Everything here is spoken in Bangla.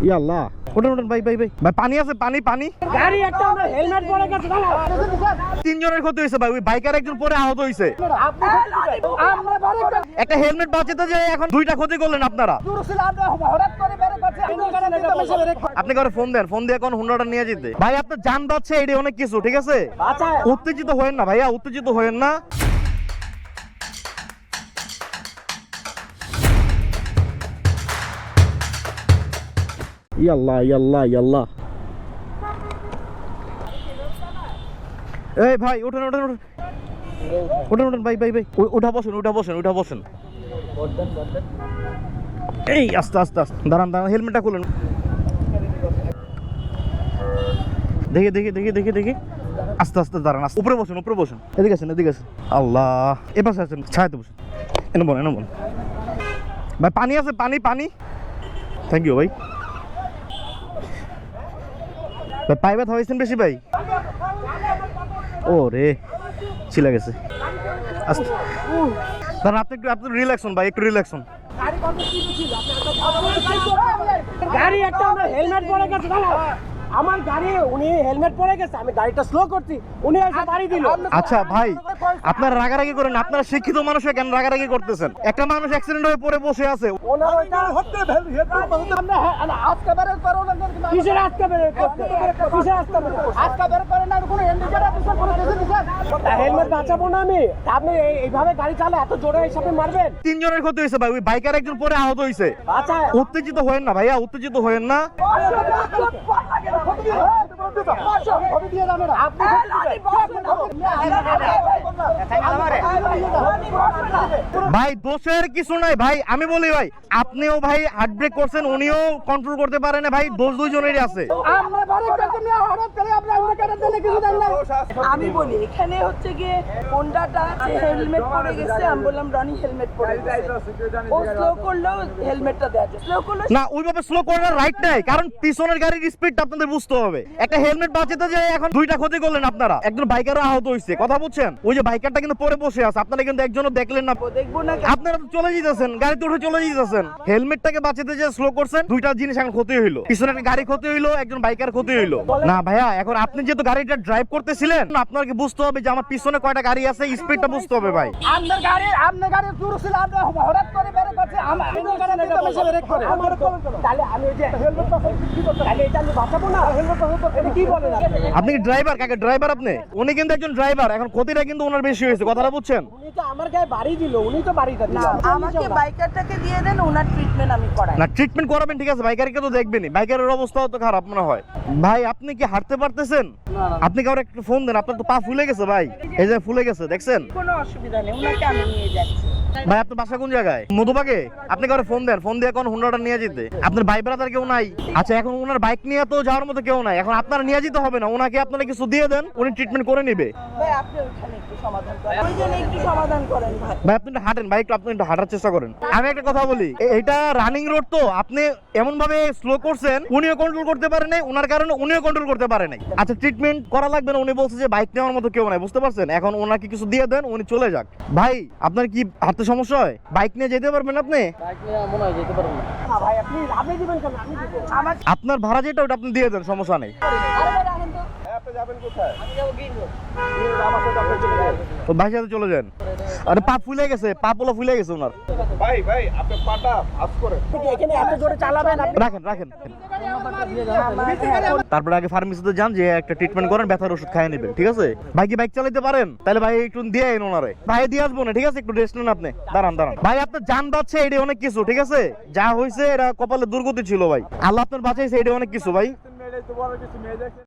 ইয়াল্লাহ ওঠেন ওঠেন ভাই ভাই ভাই ভাই পানি আছে পানি পানি গাড়ি একটা আমরা হেলমেট পরে গেছে না তিনজনের ক্ষতি হয়েছে ভাই ওই বাইকার একজন পরে আহত হয়েছে আপনি আমরা বাড়ি একটা হেলমেট বাঁচাতে যে এখন দুইটা ক্ষতি করলেন আপনারা দুরুসিল আমরা হঠাৎ করে বের করছে আপনি করে ফোন দেন ফোন দিয়ে কোন হুন্ডাটা নিয়ে যেতে ভাই আপনার জান বাঁচছে এটা অনেক কিছু ঠিক আছে আচ্ছা উত্তেজিত হয়েন না ভাইয়া উত্তেজিত হয়েন না ইয়াল্লাহ ইয়াল্লাহ ইয়াল্লাহ এই ভাই ওঠেন ওঠেন ওঠেন ওঠেন ওঠেন ভাই ভাই ভাই উঠা বসেন উঠা বসেন উঠা বসেন এই আস্তে আস্তে আস্তে দাঁড়ান দাঁড়ান হেলমেটটা খুলেন দেখি দেখি দেখি দেখি দেখি আস্তে আস্তে দাঁড়ান উপরে বসেন এদিকে আছেন আল্লাহ এবার আছেন ছায়াতে বসেন এনে বলেন ভাই পানি আছে পানি পানি থ্যাংক ইউ ভাই ভাই পায়ে ব্যথা হয়েছেন বেশি ভাই ও রে ছিলা গেছে আস্তে দাঁড়ান আপনি রিল্যাক্স হন ভাই একটু রিল্যাক্স হন গাড়ি একটা আমরা হেলমেট পরে গেছে না আমার গাড়ি উনি হেলমেট পরে গেছে আমি গাড়িটা স্লো করছি উনি এসে বাড়ি দিল আচ্ছা ভাই আপনারা রাগারাগি করেন আপনারা শিক্ষিত মানুষ কেন রাগারাগি করতেছেন একটা মানুষ অ্যাক্সিডেন্ট হয়ে পড়ে বসে আছে ওনার ওইটা হতে আমরা আজকে বের করো না কিসের আজকে বের করতে কিসের আজকে বের করে না কোনো ইন্ডিকেটর দিছে কোনো কিছু দিছে হেলমেট বাঁচাবো না আমি আপনি এইভাবে গাড়ি চালালে এত জোরে হিসাবে মারবেন তিনজনের ক্ষতি হয়েছে ভাই ওই বাইকার একজন পরে আহত হয়েছে আচ্ছা উত্তেজিত হয়েন না ভাইয়া উত্তেজিত হয়েন না ভাই দোষের কিছু নাই ভাই আমি বলি ভাই আপনিও ভাই হার্ট ব্রেক করছেন উনিও কন্ট্রোল করতে পারেন না ভাই দোষ দুইজনেরই আছে আমি বলি এখানে হচ্ছে গিয়ে হোন্ডাটা হেলমেট পরে গেছে আমি বললাম রনি হেলমেট পরে গেছে ও স্লো করলো হেলমেটটা দেয়া যায় স্লো করলো না ওইভাবে স্লো করার রাইট নাই কারণ পিছনের গাড়ির স্পিডটা আপনাদের বুঝতে হবে একটা হেলমেট বাঁচাতে যে এখন দুইটা ক্ষতি করলেন আপনারা একজন বাইকারও আহত হয়েছে কথা বুঝছেন ওই যে বাইকারটা কিন্তু পরে বসে আছে আপনারা কিন্তু একজনও দেখলেন না দেখবো না আপনারা তো চলে যেতেছেন গাড়িতে উঠে চলে যেতেছেন হেলমেটটাকে বাঁচাতে যে স্লো করছেন দুইটা জিনিস এখন ক্ষতি হইলো পিছনে একটা গাড়ি ক্ষতি হইলো একজন বাইকার ক্ষতি হইলো না ভাইয়া এখন আপনি যেহেতু গাড়িটা ড্রাইভ করতেছিলেন আপনাকে বুঝতে হবে যে আমার পিছনে কয়টা গাড়ি আছে স্পিডটা বুঝতে হবে ভাই আপনার গাড়ি দুরুসিল আমরা হঠাৎ করে বের করছে আমার ব্রেক করে তাহলে আমি ওই যে হেলমেট কি করতে তাহলে এটা আমি বাঁচাবো না হেলমেট এটা কি বলেন আপনি কি ড্রাইভার কাকে ড্রাইভার আপনি উনি কিন্তু একজন ড্রাইভার এখন ক্ষতিটা কিন্তু ওনার বেশি হয়েছে কথাটা বুঝছেন উনি তো আমার গায়ে বাড়ি দিল উনি তো বাড়িটা দিল আমাকে বাইকারটাকে দিয়ে দেন ওনার ট্রিটমেন্ট আমি করাই না ট্রিটমেন্ট করাবেন ঠিক আছে বাইকারকে তো দেখবেনই বাইকারের অবস্থাও তো খারাপ মনে হয় ভাই আপনি কি হাঁটতে পারতেছেন আপনি কাউকে একটু ফোন দেন আপনার তো পা ফুলে গেছে ভাই এই যে ফুলে গেছে দেখছেন কোনো অসুবিধা নেই ওনাকে আমি নিয়ে যাচ্ছি ভাই আপনার বাসা কোন জায়গায় মধুবাগে আপনি কাউকে ফোন দেন ফোন দিয়ে কোন হুন্ডাটা নিয়ে যেতে আপনার ভাই ব্রাদার কেউ নাই আচ্ছা এখন ওনার বাইক নিয়ে তো যাওয়ার মতো কেউ নাই এখন আপনারা নিয়ে যেতে হবে না ওনাকে আপনারা কিছু দিয়ে দেন উনি ট্রিটমেন্ট করে নেবে ভাই আপনি ওখানে একটু সমাধান করেন ওইখানে একটু সমাধান করেন ভাই ভাই আপনি একটু হাঁটেন ভাই আপনি একটু হাঁটার চেষ্টা করেন আমি একটা কথা বলি এটা রানিং রোড তো আপনি এমন ভাবে স্লো করছেন উনিও কন্ট্রোল করতে পারে নাই ওনার কারণে উনিও কন্ট্রোল করতে পারে নাই আচ্ছা ট্রিটমেন্ট করা লাগবে না উনি বলছে যে বাইক নেওয়ার মতো কেউ নাই বুঝতে পারছেন এখন ওনাকে কিছু দিয়ে দেন উনি চলে যাক ভাই আপনার কি হাঁটতে সমস্যা হয় বাইক নিয়ে যেতে পারবেন আপনি বাইক নিয়ে মনে হয় যেতে পারবো না ভাই আপনি দিবেন কেন আমি দিব আমার আপনার ভাড়া যেটা ওটা আপনি দিয়ে দেন সমস্যা নেই আরে ভাই রাখেন তো আপনি যাবেন কোথায় আমি যাব গিয়ে আমার সাথে আপনি চলে যান তো ভাই সাথে চলে যান আরে পা ফুলে গেছে পা পোলা ফুলে গেছে ওনার ভাই আপনি পাটা আজ করে এখানে এত জোরে চালাবেন রাখেন তারপরে আগে ফার্মেসিতে যান যে একটা ট্রিটমেন্ট করেন ব্যথার ওষুধ খাইয়ে নেবেন ঠিক আছে ভাই কি বাইক চালাতে পারেন তাহলে ভাই একটু দিয়ে আইন ওনারে ভাই দিয়ে আসবো না ঠিক আছে একটু রেস্ট নেন আপনি দাঁড়ান ভাই আপনার জান বাঁচছে এটা অনেক কিছু ঠিক আছে যা হয়েছে এটা কপালে দুর্গতি ছিল ভাই আল্লাহ আপনার বাঁচাইছে এটা অনেক কিছু ভাই